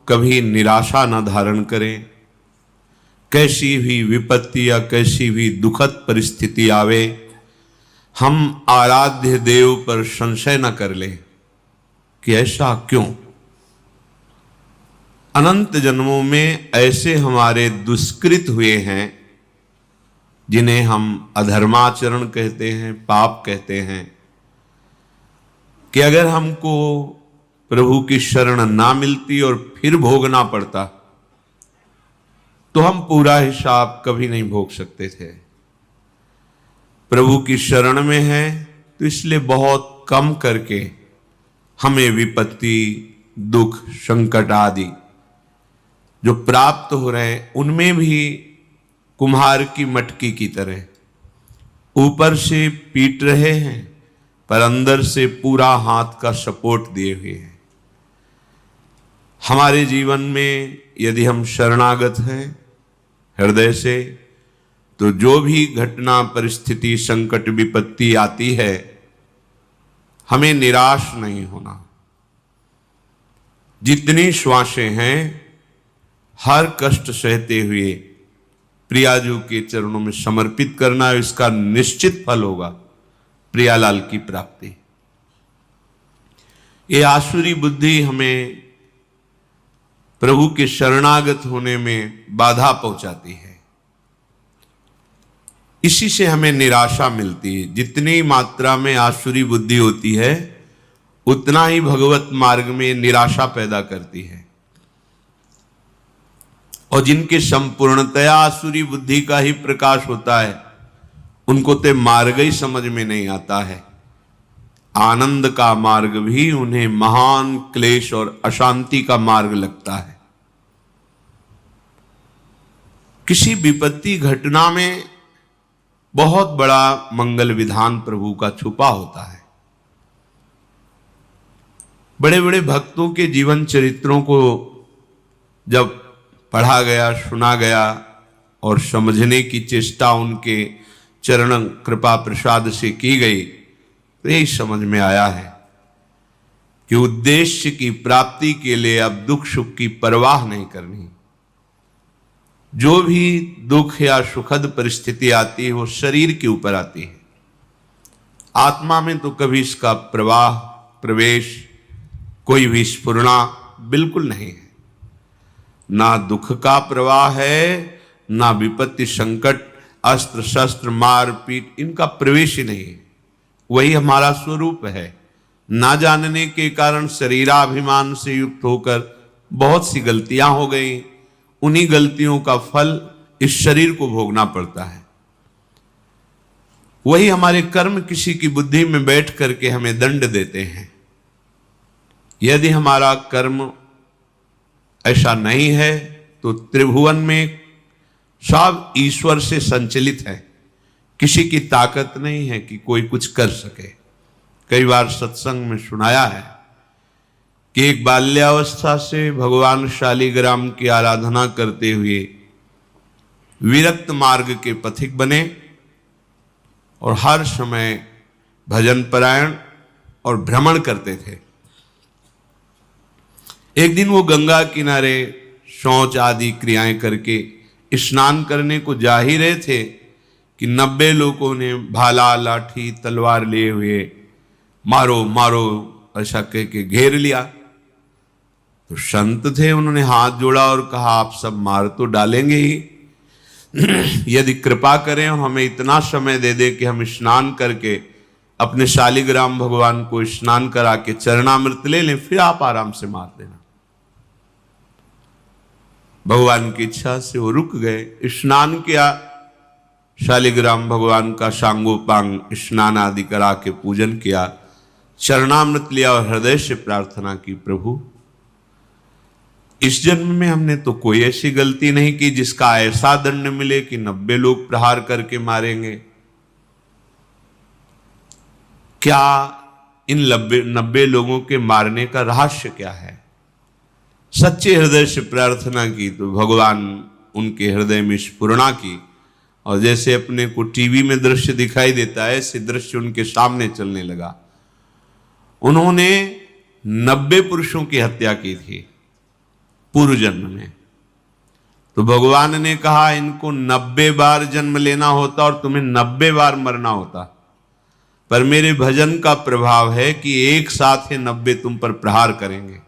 कभी निराशा न धारण करें। कैसी भी विपत्ति या कैसी भी दुखद परिस्थिति आवे, हम आराध्य देव पर संशय न कर लें कि ऐसा क्यों। अनंत जन्मों में ऐसे हमारे दुष्कृत हुए हैं जिन्हें हम अधर्माचरण कहते हैं, पाप कहते हैं, कि अगर हमको प्रभु की शरण ना मिलती और फिर भोगना पड़ता तो हम पूरा हिसाब कभी नहीं भोग सकते थे। प्रभु की शरण में है तो इसलिए बहुत कम करके हमें विपत्ति, दुख, संकट आदि जो प्राप्त हो रहे हैं उनमें भी कुम्हार की मटकी की तरह ऊपर से पीट रहे हैं पर अंदर से पूरा हाथ का सपोर्ट दिए हुए हैं। हमारे जीवन में यदि हम शरणागत हैं हृदय से, तो जो भी घटना, परिस्थिति, संकट, विपत्ति आती है, हमें निराश नहीं होना। जितनी श्वासें हैं हर कष्ट सहते हुए प्रियाजू के चरणों में समर्पित करना, इसका निश्चित फल होगा प्रियालाल की प्राप्ति। ये आसुरी बुद्धि हमें प्रभु के शरणागत होने में बाधा पहुंचाती है। इसी से हमें निराशा मिलती है। जितनी मात्रा में आसुरी बुद्धि होती है उतना ही भगवत मार्ग में निराशा पैदा करती है। और जिनके संपूर्णतया आसुरी बुद्धि का ही प्रकाश होता है उनको तो मार्ग ही समझ में नहीं आता है। आनंद का मार्ग भी उन्हें महान क्लेश और अशांति का मार्ग लगता है। किसी विपत्ति घटना में बहुत बड़ा मंगल विधान प्रभु का छुपा होता है। बड़े बड़े भक्तों के जीवन चरित्रों को जब पढ़ा गया, सुना गया और समझने की चेष्टा उनके चरण कृपा प्रसाद से की गई तो यही समझ में आया है कि उद्देश्य की प्राप्ति के लिए अब दुख सुख की परवाह नहीं करनी। जो भी दुख या सुखद परिस्थिति आती है वो शरीर के ऊपर आती है, आत्मा में तो कभी इसका प्रवाह, प्रवेश, कोई भी स्फुरना बिल्कुल नहीं है। ना दुख का प्रवाह है, ना विपत्ति, संकट, अस्त्र शस्त्र, मार पीट, इनका प्रवेश ही नहीं है। वही हमारा स्वरूप है। ना जानने के कारण शरीराभिमान से युक्त होकर बहुत सी गलतियां हो गई। उन्हीं गलतियों का फल इस शरीर को भोगना पड़ता है। वही हमारे कर्म किसी की बुद्धि में बैठ करके हमें दंड देते हैं। यदि हमारा कर्म ऐसा नहीं है तो त्रिभुवन में सब ईश्वर से संचलित है। किसी की ताकत नहीं है कि कोई कुछ कर सके। कई बार सत्संग में सुनाया है कि एक बाल्यावस्था से भगवान शालिग्राम की आराधना करते हुए विरक्त मार्ग के पथिक बने और हर समय भजन परायण और भ्रमण करते थे। एक दिन वो गंगा किनारे शौच आदि क्रियाएं करके स्नान करने को जा ही रहे थे कि 90 लोगों ने भाला, लाठी, तलवार लिए हुए मारो मारो ऐसा कह के घेर लिया। तो संत थे, उन्होंने हाथ जोड़ा और कहा आप सब मार तो डालेंगे ही यदि कृपा करें और हमें इतना समय दे दे कि हम स्नान करके अपने शालिग्राम भगवान को स्नान करा के चरणामृत ले लें, फिर आप आराम से मार देना। भगवान की इच्छा से वो रुक गए। स्नान किया, शालिग्राम भगवान का सांगोपांग स्नान आदि करा के पूजन किया, चरणामृत लिया और हृदय से प्रार्थना की, प्रभु इस जन्म में हमने तो कोई ऐसी गलती नहीं की जिसका ऐसा दंड मिले कि 90 लोग प्रहार करके मारेंगे। क्या इन 90 लोगों के मारने का रहस्य क्या है? सच्चे हृदय से प्रार्थना की तो भगवान उनके हृदय में स्फुरणा की और जैसे अपने को टीवी में दृश्य दिखाई देता है ऐसे दृश्य उनके सामने चलने लगा। उन्होंने 90 पुरुषों की हत्या की थी। पूर्व जन्म में। तो भगवान ने कहा इनको 90 बार जन्म लेना होता और तुम्हें 90 बार मरना होता, पर मेरे भजन का प्रभाव है कि एक साथ ही 90 तुम पर प्रहार करेंगे।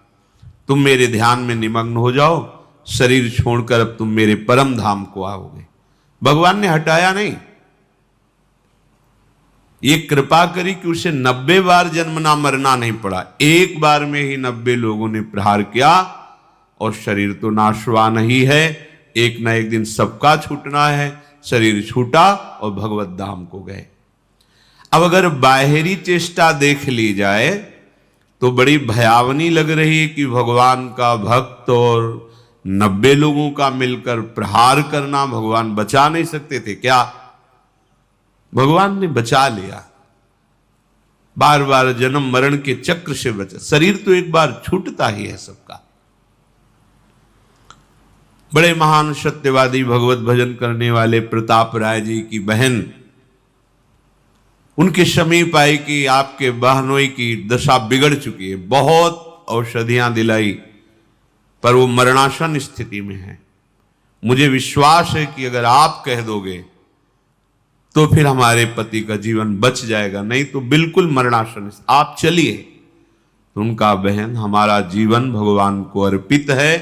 तुम मेरे ध्यान में निमग्न हो जाओ, शरीर छोड़कर अब तुम मेरे परम धाम को आओगे। भगवान ने हटाया नहीं, ये कृपा करी कि उसे 90 बार जन्मना मरना नहीं पड़ा। एक बार में ही 90 लोगों ने प्रहार किया और शरीर तो नाशवान ही है, एक ना एक दिन सबका छूटना है। शरीर छूटा और भगवत धाम को गए। अब अगर बाहरी चेष्टा देख ली जाए तो बड़ी भयावनी लग रही है कि भगवान का भक्त और 90 लोगों का मिलकर प्रहार करना, भगवान बचा नहीं सकते थे क्या? भगवान ने बचा लिया। बार बार जन्म मरण के चक्र से बचा। शरीर तो एक बार छूटता ही है सबका। बड़े महान सत्यवादी भगवत भजन करने वाले प्रताप राय जी की बहन उनके समीप आई कि आपके बहनोई की दशा बिगड़ चुकी है, बहुत औषधियां दिलाई पर वो मरणासन स्थिति में है। मुझे विश्वास है कि अगर आप कह दोगे तो फिर हमारे पति का जीवन बच जाएगा, नहीं तो बिल्कुल मरणासन, आप चलिए। तो उनका बहन हमारा जीवन भगवान को अर्पित है,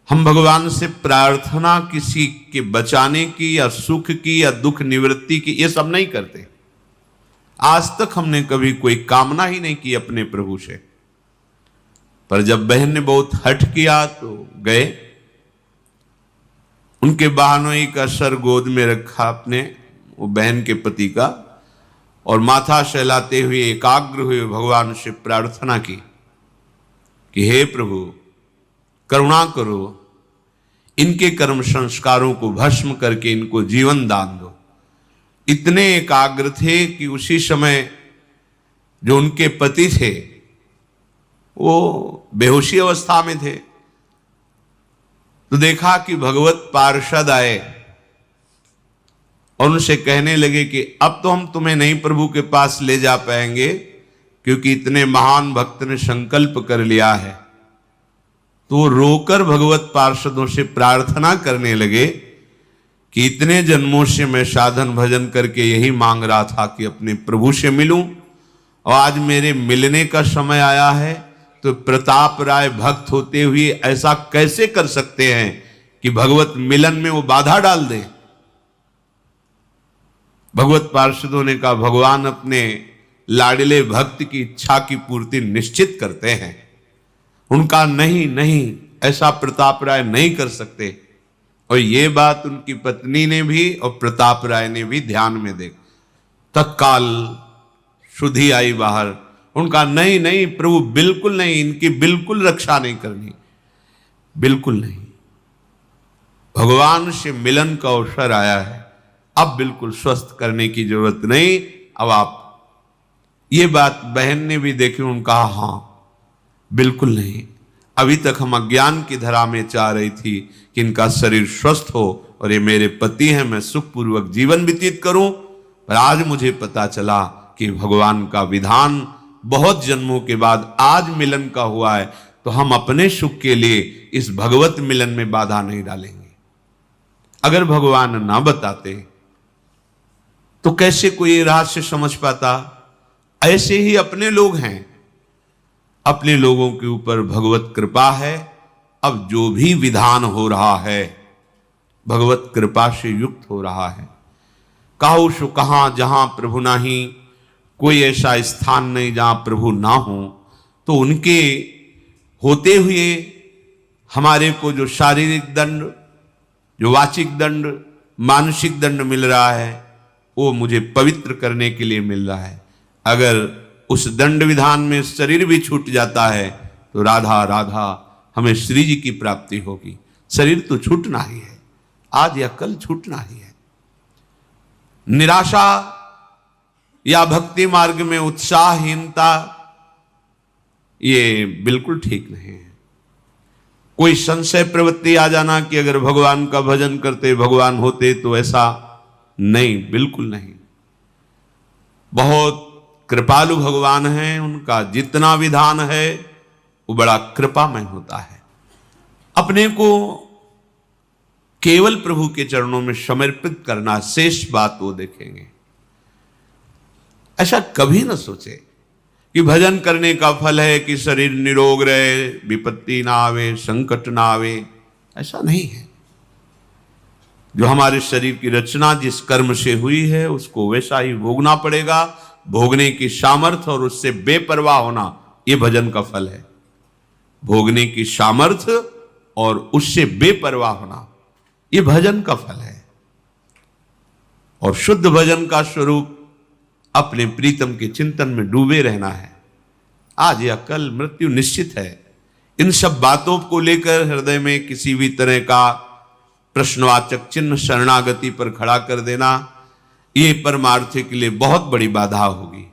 हम भगवान से प्रार्थना किसी के बचाने की या सुख की या दुख निवृत्ति की ये सब नहीं करते। आज तक हमने कभी कोई कामना ही नहीं की अपने प्रभु से। पर जब बहन ने बहुत हठ किया तो गए, उनके बहनोई का सर गोद में रखा अपने, वो बहन के पति का, और माथा सहलाते हुए एकाग्र हुए भगवान से प्रार्थना की कि हे प्रभु करुणा करो, इनके कर्म संस्कारों को भस्म करके इनको जीवन दान दो। इतने एकाग्र थे कि उसी समय जो उनके पति थे वो बेहोशी अवस्था में थे। तो देखा कि भगवत पार्षद आए और उनसे कहने लगे कि अब तो हम तुम्हें नहीं प्रभु के पास ले जा पाएंगे, क्योंकि इतने महान भक्त ने संकल्प कर लिया है। तो रोकर भगवत पार्षदों से प्रार्थना करने लगे कि इतने जन्मों से मैं साधन भजन करके यही मांग रहा था कि अपने प्रभु से मिलूं, और आज मेरे मिलने का समय आया है। तो प्रताप राय भक्त होते हुए ऐसा कैसे कर सकते हैं कि भगवत मिलन में वो बाधा डाल दे? भगवत पार्षदों ने कहा भगवान अपने लाडले भक्त की इच्छा की पूर्ति निश्चित करते हैं। उनका नहीं नहीं ऐसा प्रताप राय नहीं कर सकते। और ये बात उनकी पत्नी ने भी और प्रताप राय ने भी ध्यान में देख, तत्काल शुद्धि आई बाहर। उनका नहीं नहीं प्रभु बिल्कुल नहीं, इनकी बिल्कुल रक्षा नहीं करनी, बिल्कुल नहीं। भगवान से मिलन का अवसर आया है, अब बिल्कुल स्वस्थ करने की जरूरत नहीं। अब आप, ये बात बहन ने भी देखी, उन्होंने कहा हाँ बिल्कुल नहीं। अभी तक हम अज्ञान की धरा में चाह रही थी कि इनका शरीर स्वस्थ हो और ये मेरे पति हैं, मैं सुखपूर्वक जीवन व्यतीत करूं, पर आज मुझे पता चला कि भगवान का विधान बहुत जन्मों के बाद आज मिलन का हुआ है, तो हम अपने सुख के लिए इस भगवत मिलन में बाधा नहीं डालेंगे। अगर भगवान ना बताते तो कैसे कोई रहस्य समझ पाता? ऐसे ही अपने लोग हैं, अपने लोगों के ऊपर भगवत कृपा है। अब जो भी विधान हो रहा है भगवत कृपा से युक्त हो रहा है। कहो सो कहां जहां प्रभु नाही, कोई ऐसा स्थान नहीं जहां प्रभु ना हो। तो उनके होते हुए हमारे को जो शारीरिक दंड, जो वाचिक दंड, मानसिक दंड मिल रहा है, वो मुझे पवित्र करने के लिए मिल रहा है। अगर उस दंड विधान में शरीर भी छूट जाता है तो राधा राधा हमें श्री जी की प्राप्ति होगी। शरीर तो छूटना ही है, आज या कल छूटना ही है। निराशा या भक्ति मार्ग में उत्साहहीनता ये बिल्कुल ठीक नहीं है। कोई संशय प्रवृत्ति आ जाना कि अगर भगवान का भजन करते भगवान होते तो ऐसा नहीं, बिल्कुल नहीं। बहुत कृपालु भगवान हैं, उनका जितना विधान है वो बड़ा कृपामय होता है। अपने को केवल प्रभु के चरणों में समर्पित करना, शेष बात वो देखेंगे। ऐसा कभी न सोचे कि भजन करने का फल है कि शरीर निरोग रहे, विपत्ति ना आवे, संकट ना आवे। ऐसा नहीं है। जो हमारे शरीर की रचना जिस कर्म से हुई है उसको वैसा ही भोगना पड़ेगा। भोगने की सामर्थ्य और उससे बेपरवाह होना, ये भजन का फल है। भोगने की सामर्थ्य और उससे बेपरवाह होना, ये भजन का फल है। और शुद्ध भजन का स्वरूप अपने प्रीतम के चिंतन में डूबे रहना है। आज या कल मृत्यु निश्चित है। इन सब बातों को लेकर हृदय में किसी भी तरह का प्रश्नवाचक चिन्ह शरणागति पर खड़ा कर देना, ये परमार्थ के लिए बहुत बड़ी बाधा होगी।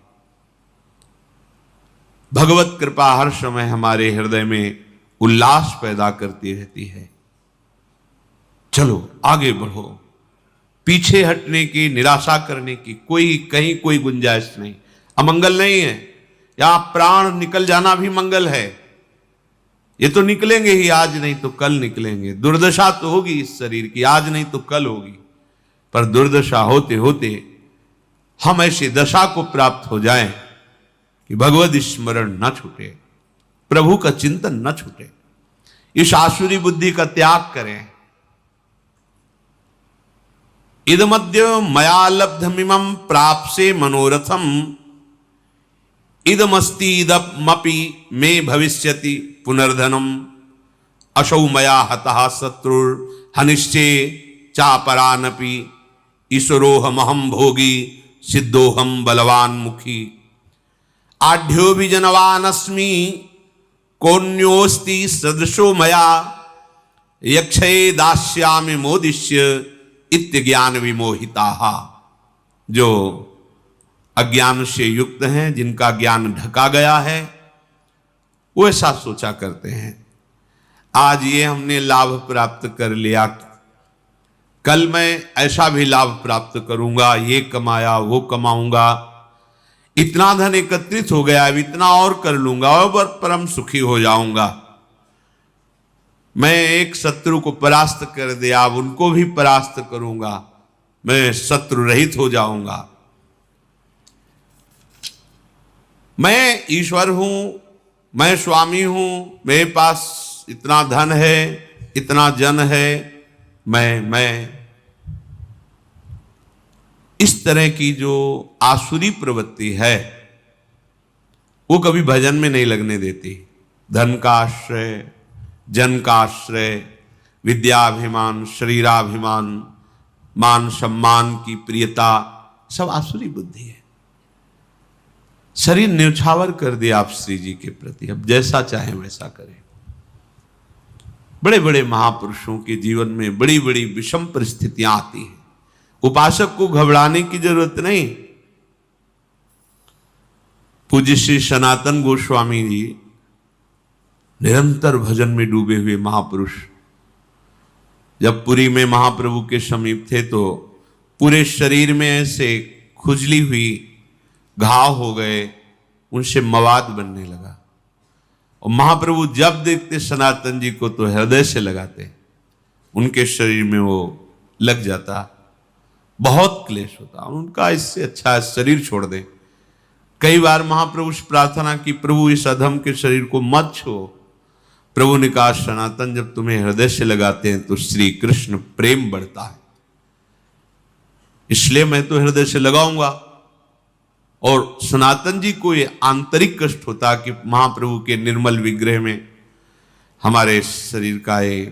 भगवत कृपा हर समय हमारे हृदय में उल्लास पैदा करती रहती है। चलो आगे बढ़ो, पीछे हटने की, निराशा करने की कहीं कोई गुंजाइश नहीं। अमंगल नहीं है, यहां प्राण निकल जाना भी मंगल है। ये तो निकलेंगे ही, आज नहीं तो कल निकलेंगे। दुर्दशा तो होगी इस शरीर की, आज नहीं तो कल होगी। पर दुर्दशा होते होते हम ऐसी दशा को प्राप्त हो जाएं कि भगवत स्मरण न छूटे, प्रभु का चिंतन न छूटे। इस आसुरी बुद्धि का त्याग करें। इदमद्य मया लब्धमिमं प्राप्से मनोरथम, इदमस्ति इदमपि मे भविष्यति पुनर्धनम, असौ मया हतः शत्रुर हनिश्चे चापरानपि, ईश्वरोहमहं भोगी सिद्धोहम बलवान मुखी, आढ्यो भी जनवानस्मि कोन्योस्ति सदृशो मया, यक्षये दास्यामि मोदिष्य इत्य ज्ञान विमोहिता। जो अज्ञान से युक्त हैं, जिनका ज्ञान ढका गया है, वो ऐसा सोचा करते हैं आज ये हमने लाभ प्राप्त कर लिया, कल मैं ऐसा भी लाभ प्राप्त करूंगा, ये कमाया वो कमाऊंगा, इतना धन एकत्रित हो गया, अब इतना और कर लूंगा और परम सुखी हो जाऊंगा। मैं एक शत्रु को परास्त कर दिया, अब उनको भी परास्त करूंगा, मैं शत्रु रहित हो जाऊंगा। मैं ईश्वर हूं, मैं स्वामी हूं, मेरे पास इतना धन है, इतना जन है, मैं इस तरह की जो आसुरी प्रवृत्ति है वो कभी भजन में नहीं लगने देती। धन का आश्रय, जन का आश्रय, विद्याभिमान, शरीराभिमान, मान सम्मान की प्रियता, सब आसुरी बुद्धि है। शरीर न्यौछावर कर दिया आप श्री जी के प्रति, अब जैसा चाहे वैसा करें। बड़े बड़े महापुरुषों के जीवन में बड़ी बड़ी विषम परिस्थितियां आती हैं। उपासक को घबराने की जरूरत नहीं। पूज्य श्री सनातन गोस्वामी जी निरंतर भजन में डूबे हुए महापुरुष, जब पुरी में महाप्रभु के समीप थे तो पूरे शरीर में ऐसे खुजली हुई, घाव हो गए, उनसे मवाद बनने लगा। और महाप्रभु जब देखते सनातन जी को तो हृदय से लगाते, उनके शरीर में वो लग जाता, बहुत क्लेश होता। उनका इससे अच्छा है शरीर छोड़ दे। कई बार महाप्रभु से प्रार्थना की, प्रभु इस अधम के शरीर को मत छो। प्रभु ने कहा, सनातन जब तुम्हें हृदय से लगाते हैं तो श्री कृष्ण प्रेम बढ़ता है, इसलिए मैं तो हृदय से लगाऊंगा। और सनातन जी को ये आंतरिक कष्ट होता कि महाप्रभु के निर्मल विग्रह में हमारे शरीर का ये,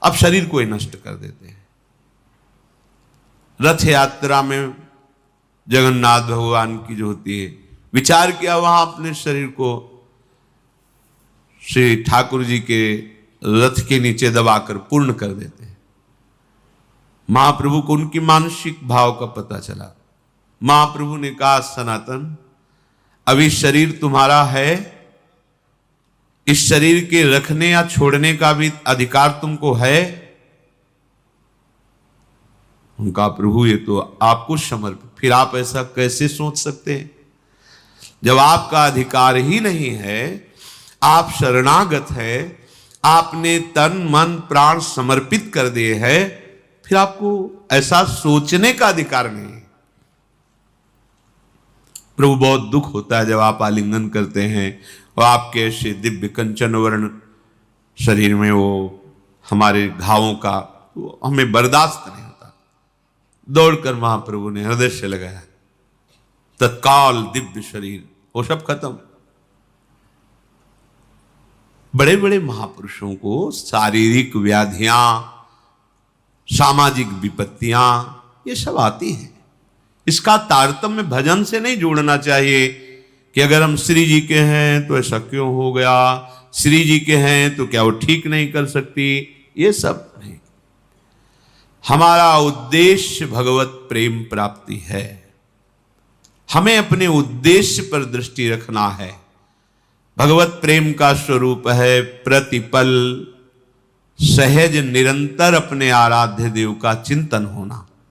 अब शरीर को नष्ट कर देते हैं। रथ यात्रा में जगन्नाथ भगवान की जो होती है, विचार किया वहां अपने शरीर को श्री ठाकुर जी के रथ के नीचे दबाकर पूर्ण कर देते हैं। महाप्रभु को उनकी मानसिक भाव का पता चला। महाप्रभु ने कहा, सनातन अभी शरीर तुम्हारा है, इस शरीर के रखने या छोड़ने का भी अधिकार तुमको है। उनका प्रभु ये तो आपको समर्पित, फिर आप ऐसा कैसे सोच सकते हैं? जब आपका अधिकार ही नहीं है, आप शरणागत है, आपने तन मन प्राण समर्पित कर दिए हैं, फिर आपको ऐसा सोचने का अधिकार नहीं है। प्रभु बहुत दुख होता है जब आप आलिंगन करते हैं और आपके ऐसे दिव्य कंचन वर्ण शरीर में वो हमारे घावों का वो हमें बर्दाश्त नहीं होता। दौड़कर महाप्रभु ने हृदय से लगाया, तत्काल दिव्य शरीर वो सब खत्म। बड़े बड़े महापुरुषों को शारीरिक व्याधियां, सामाजिक विपत्तियां ये सब आती हैं। इसका तारतम्य भजन से नहीं जोड़ना चाहिए कि अगर हम श्री जी के हैं तो ऐसा क्यों हो गया, श्री जी के हैं तो क्या वो ठीक नहीं कर सकती, ये सब नहीं। हमारा उद्देश्य भगवत प्रेम प्राप्ति है, हमें अपने उद्देश्य पर दृष्टि रखना है। भगवत प्रेम का स्वरूप है प्रतिपल सहज निरंतर अपने आराध्य देव का चिंतन होना।